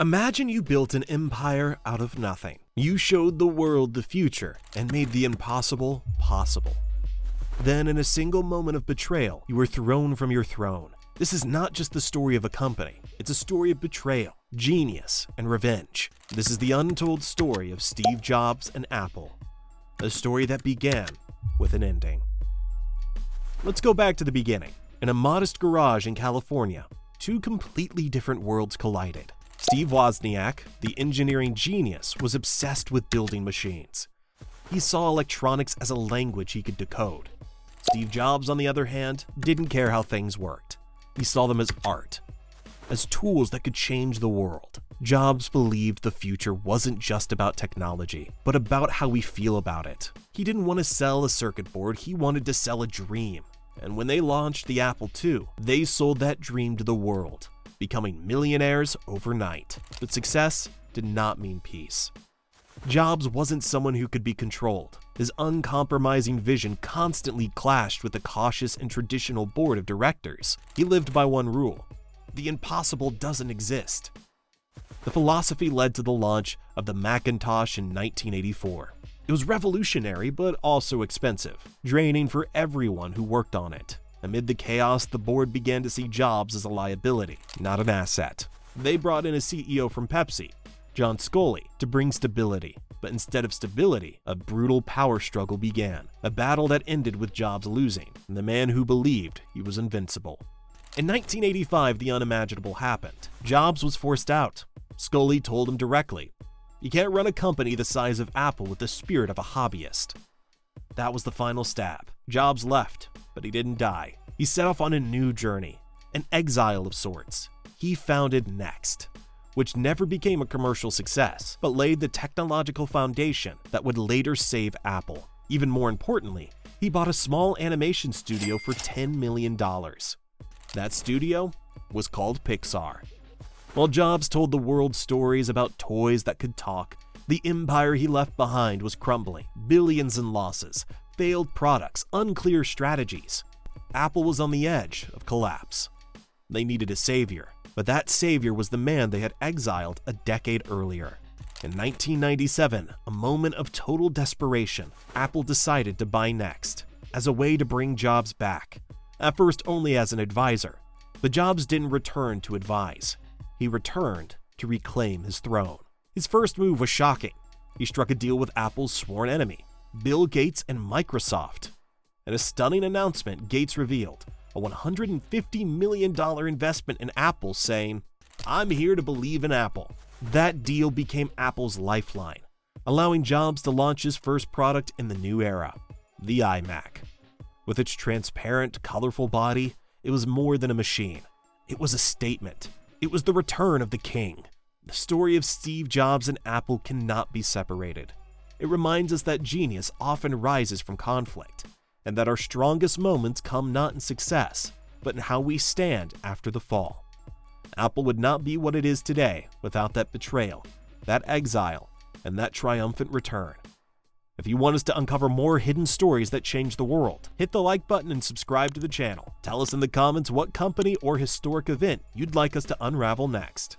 Imagine you built an empire out of nothing. You showed the world the future and made the impossible possible. Then, in a single moment of betrayal, you were thrown from your throne. This is not just the story of a company, it's a story of betrayal, genius, and revenge. This is the untold story of Steve Jobs and Apple. A story that began with an ending. Let's go back to the beginning. In a modest garage in California, two completely different worlds collided. Steve Wozniak, the engineering genius, was obsessed with building machines. He saw electronics as a language he could decode. Steve Jobs, on the other hand, didn't care how things worked. He saw them as art, as tools that could change the world. Jobs believed the future wasn't just about technology, but about how we feel about it. He didn't want to sell a circuit board, he wanted to sell a dream. And when they launched the Apple II, they sold that dream to the world, becoming millionaires overnight. But success did not mean peace. Jobs wasn't someone who could be controlled. His uncompromising vision constantly clashed with the cautious and traditional board of directors. He lived by one rule: the impossible doesn't exist. The philosophy led to the launch of the Macintosh in 1984. It was revolutionary, but also expensive, draining for everyone who worked on it. Amid the chaos, the board began to see Jobs as a liability, not an asset. They brought in a CEO from Pepsi, John Scully, to bring stability. But instead of stability, a brutal power struggle began, a battle that ended with Jobs losing, and the man who believed he was invincible. In 1985, the unimaginable happened. Jobs was forced out. Scully told him directly, "You can't run a company the size of Apple with the spirit of a hobbyist." That was the final stab. Jobs left, but he didn't die. He set off on a new journey, an exile of sorts. He founded Next, which never became a commercial success, but laid the technological foundation that would later save Apple. Even more importantly, he bought a small animation studio for $10 million. That studio was called Pixar. While Jobs told the world stories about toys that could talk, the empire he left behind was crumbling. Billions in losses, failed products, unclear strategies. Apple was on the edge of collapse. They needed a savior, but that savior was the man they had exiled a decade earlier. In 1997, a moment of total desperation, Apple decided to buy Next as a way to bring Jobs back. At first only as an advisor, but Jobs didn't return to advise. He returned to reclaim his throne. His first move was shocking. He struck a deal with Apple's sworn enemy, Bill Gates and Microsoft. In a stunning announcement, Gates revealed a $150 million investment in Apple, saying, "I'm here to believe in Apple." That deal became Apple's lifeline, allowing Jobs to launch his first product in the new era, the iMac. With its transparent, colorful body, it was more than a machine. It was a statement. It was the return of the king. The story of Steve Jobs and Apple cannot be separated. It reminds us that genius often rises from conflict, and that our strongest moments come not in success, but in how we stand after the fall. Apple would not be what it is today without that betrayal, that exile, and that triumphant return. If you want us to uncover more hidden stories that change the world, hit the like button and subscribe to the channel. Tell us in the comments what company or historic event you'd like us to unravel next.